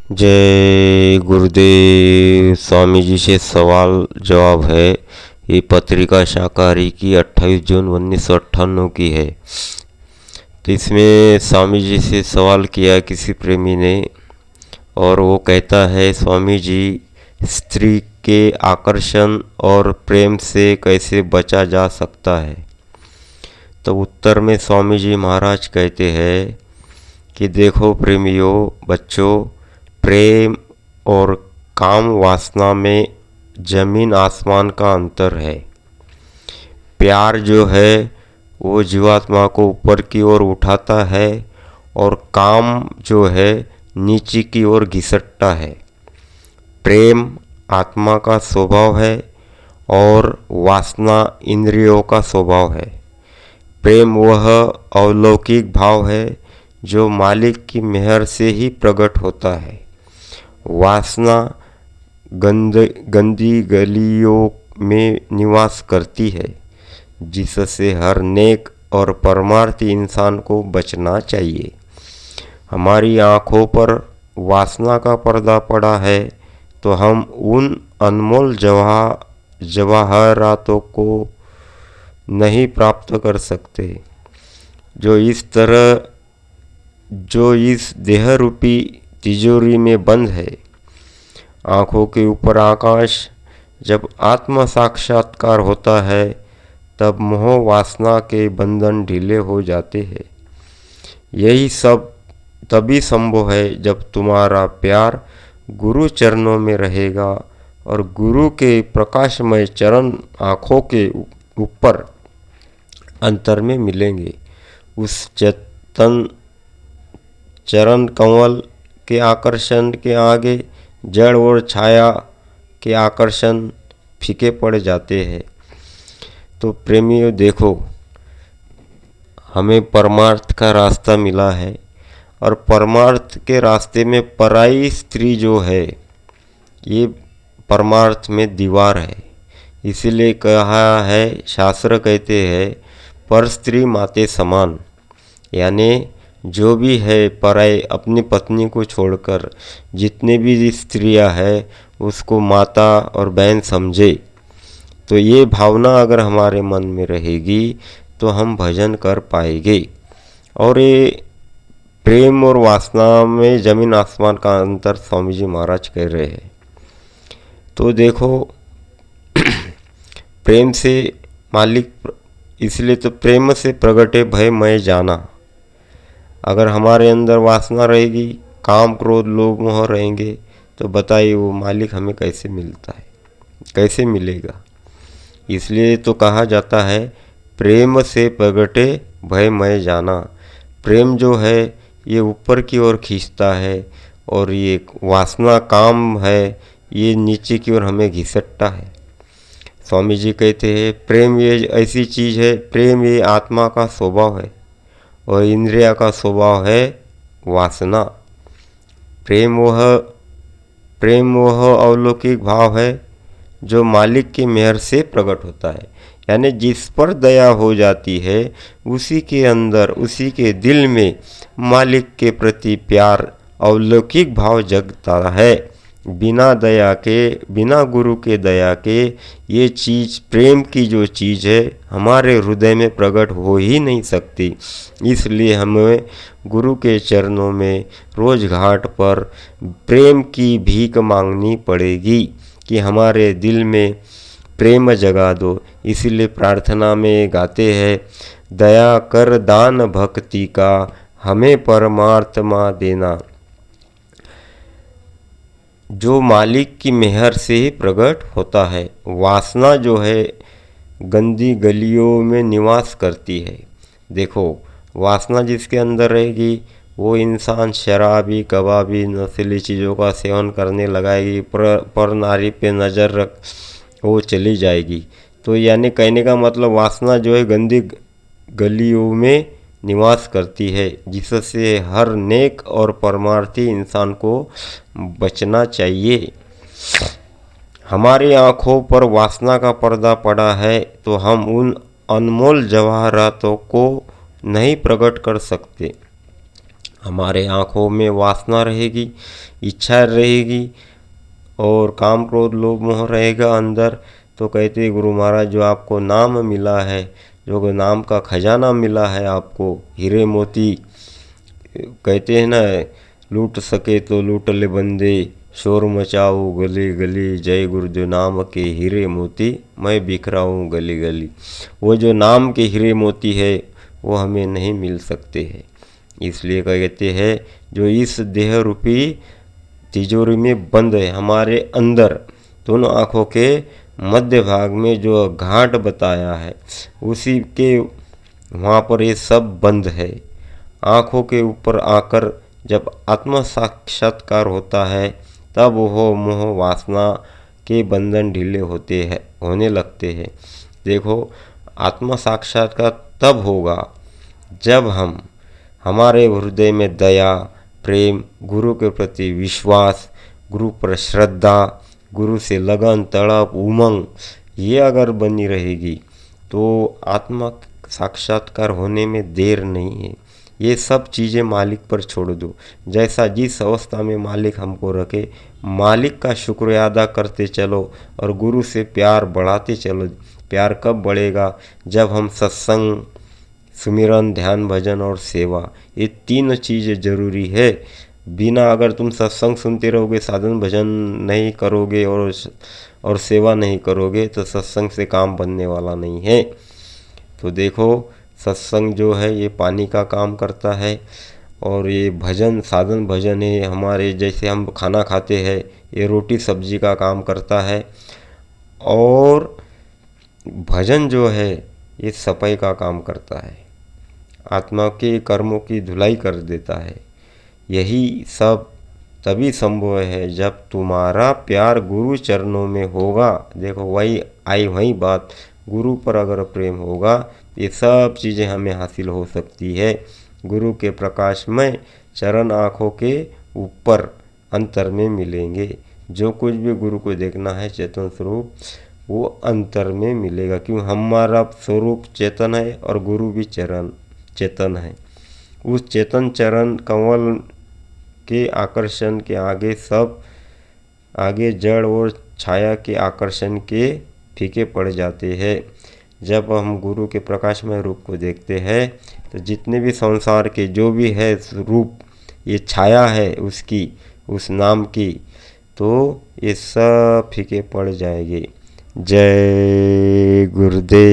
जय गुरुदेव। स्वामी जी से सवाल जवाब है। ये पत्रिका शाकाहारी की 28 जून 1998 की है। तो इसमें स्वामी जी से सवाल किया किसी प्रेमी ने, और वो कहता है, स्वामी जी, स्त्री के आकर्षण और प्रेम से कैसे बचा जा सकता है? तो उत्तर में स्वामी जी महाराज कहते हैं कि देखो प्रेमियों, बच्चों, प्रेम और काम वासना में जमीन आसमान का अंतर है। प्यार जो है वो जीवात्मा को ऊपर की ओर उठाता है, और काम जो है नीचे की ओर घिसटता है। प्रेम आत्मा का स्वभाव है और वासना इंद्रियों का स्वभाव है। प्रेम वह अलौकिक भाव है जो मालिक की मेहर से ही प्रकट होता है। वासना गंदी गलियों में निवास करती है, जिससे हर नेक और परमार्थी इंसान को बचना चाहिए। हमारी आँखों पर वासना का पर्दा पड़ा है तो हम उन अनमोल जवाहरातों को नहीं प्राप्त कर सकते जो इस देह रूपी तिजोरी में बंद है। आँखों के ऊपर आकाश। जब आत्म साक्षात्कार होता है तब मोह वासना के बंधन ढीले हो जाते हैं। यही सब तभी संभव है जब तुम्हारा प्यार गुरु चरणों में रहेगा और गुरु के प्रकाशमय चरण आँखों के ऊपर अंतर में मिलेंगे। उस चेतन चरण कमल के आकर्षण के आगे जड़ और छाया के आकर्षण फीके पड़ जाते हैं। तो प्रेमियों देखो, हमें परमार्थ का रास्ता मिला है, और परमार्थ के रास्ते में पराई स्त्री जो है ये परमार्थ में दीवार है। इसीलिए कहा है, शास्त्र कहते हैं, पर स्त्री माते समान। यानी जो भी है पराई अपनी पत्नी को छोड़कर जितने भी स्त्रियां हैं उसको माता और बहन समझे। तो ये भावना अगर हमारे मन में रहेगी तो हम भजन कर पाएंगे। और ये प्रेम और वासना में जमीन आसमान का अंतर स्वामी जी महाराज कह रहे हैं। तो देखो प्रेम से मालिक, इसलिए तो प्रेम से प्रगटे भय मैं जाना। अगर हमारे अंदर वासना रहेगी, काम क्रोध लोभ मोह रहेंगे, तो बताइए वो मालिक हमें कैसे मिलता है, कैसे मिलेगा? इसलिए तो कहा जाता है, प्रेम से प्रगटे भय मैं जाना। प्रेम जो है ये ऊपर की ओर खींचता है, और ये वासना काम है ये नीचे की ओर हमें घिसटता है। स्वामी जी कहते हैं, प्रेम ये ऐसी चीज़ है, प्रेम ये आत्मा का स्वभाव है और इंद्रिया का स्वभाव है वासना। प्रेम वह अलौकिक भाव है जो मालिक की मेहर से प्रकट होता है। यानी जिस पर दया हो जाती है उसी के अंदर, उसी के दिल में मालिक के प्रति प्यार अलौकिक भाव जगता है। बिना दया के, बिना गुरु के दया के ये चीज़, प्रेम की जो चीज़ है, हमारे हृदय में प्रकट हो ही नहीं सकती। इसलिए हमें गुरु के चरणों में रोज घाट पर प्रेम की भीख मांगनी पड़ेगी कि हमारे दिल में प्रेम जगा दो। इसीलिए प्रार्थना में गाते हैं, दया कर दान भक्ति का हमें परमात्मा देना, जो मालिक की मेहर से ही प्रकट होता है। वासना जो है गंदी गलियों में निवास करती है। देखो वासना जिसके अंदर रहेगी वो इंसान शराबी, कबाबी, नशीली चीज़ों का सेवन करने लगाएगी, पर नारी पे नज़र रख वो चली जाएगी। तो यानी कहने का मतलब वासना जो है गंदी गलियों में निवास करती है, जिससे हर नेक और परमार्थी इंसान को बचना चाहिए। हमारी आँखों पर वासना का पर्दा पड़ा है तो हम उन अनमोल जवाहरातों को नहीं प्रकट कर सकते। हमारे आँखों में वासना रहेगी, इच्छा रहेगी और काम क्रोध लोभ मोह रहेगा अंदर। तो कहते गुरु महाराज जो आपको नाम मिला है, जो नाम का खजाना मिला है आपको, हीरे मोती, कहते हैं ना, लूट सके तो लूट ले बंदे, शोर मचाओ गली गली, जय गुरुदेव नाम के हीरे मोती मैं बिखराऊँ गली गली। वो जो नाम के हीरे मोती है वो हमें नहीं मिल सकते हैं। इसलिए कहते हैं जो इस देह रूपी तिजोरी में बंद है, हमारे अंदर दोनों आँखों के मध्य भाग में जो घाट बताया है, उसी के वहाँ पर ये सब बंद है। आँखों के ऊपर आकर जब आत्म साक्षात्कार होता है तब वो मोह वासना के बंधन ढीले होने लगते हैं। देखो, आत्म साक्षात्कार तब होगा जब हमारे हृदय में दया, प्रेम, गुरु के प्रति विश्वास, गुरु पर श्रद्धा, गुरु से लगन, तड़प, उमंग, ये अगर बनी रहेगी तो आत्मा साक्षात्कार होने में देर नहीं है। ये सब चीज़ें मालिक पर छोड़ दो। जैसा जिस अवस्था में मालिक हमको रखे, मालिक का शुक्रिया अदा करते चलो और गुरु से प्यार बढ़ाते चलो। प्यार कब बढ़ेगा? जब हम सत्संग, सुमिरन, ध्यान, भजन और सेवा, ये तीन चीज़ें ज़रूरी है। बिना अगर तुम सत्संग सुनते रहोगे, साधन भजन नहीं करोगे और सेवा नहीं करोगे तो सत्संग से काम बनने वाला नहीं है। तो देखो, सत्संग जो है ये पानी का काम करता है और ये भजन, साधन भजन है हमारे, जैसे हम खाना खाते हैं, ये रोटी सब्जी का काम करता है। और भजन जो है ये सफाई का काम करता है, आत्मा के कर्मों की धुलाई कर देता है। यही सब तभी संभव है जब तुम्हारा प्यार गुरु चरणों में होगा। देखो, वही बात, गुरु पर अगर प्रेम होगा ये सब चीज़ें हमें हासिल हो सकती है। गुरु के प्रकाश में चरण आँखों के ऊपर अंतर में मिलेंगे। जो कुछ भी गुरु को देखना है चेतन स्वरूप, वो अंतर में मिलेगा। क्यों? हमारा स्वरूप चेतन है और गुरु भी चेतन है। उस चेतन चरण कमल के आकर्षण के आगे जड़ और छाया के आकर्षण के फीके पड़ जाते हैं। जब हम गुरु के प्रकाशमय रूप को देखते हैं तो जितने भी संसार के जो भी है रूप, ये छाया है उसकी, उस नाम की, तो ये सब फीके पड़ जाएंगे। जय गुरुदेव।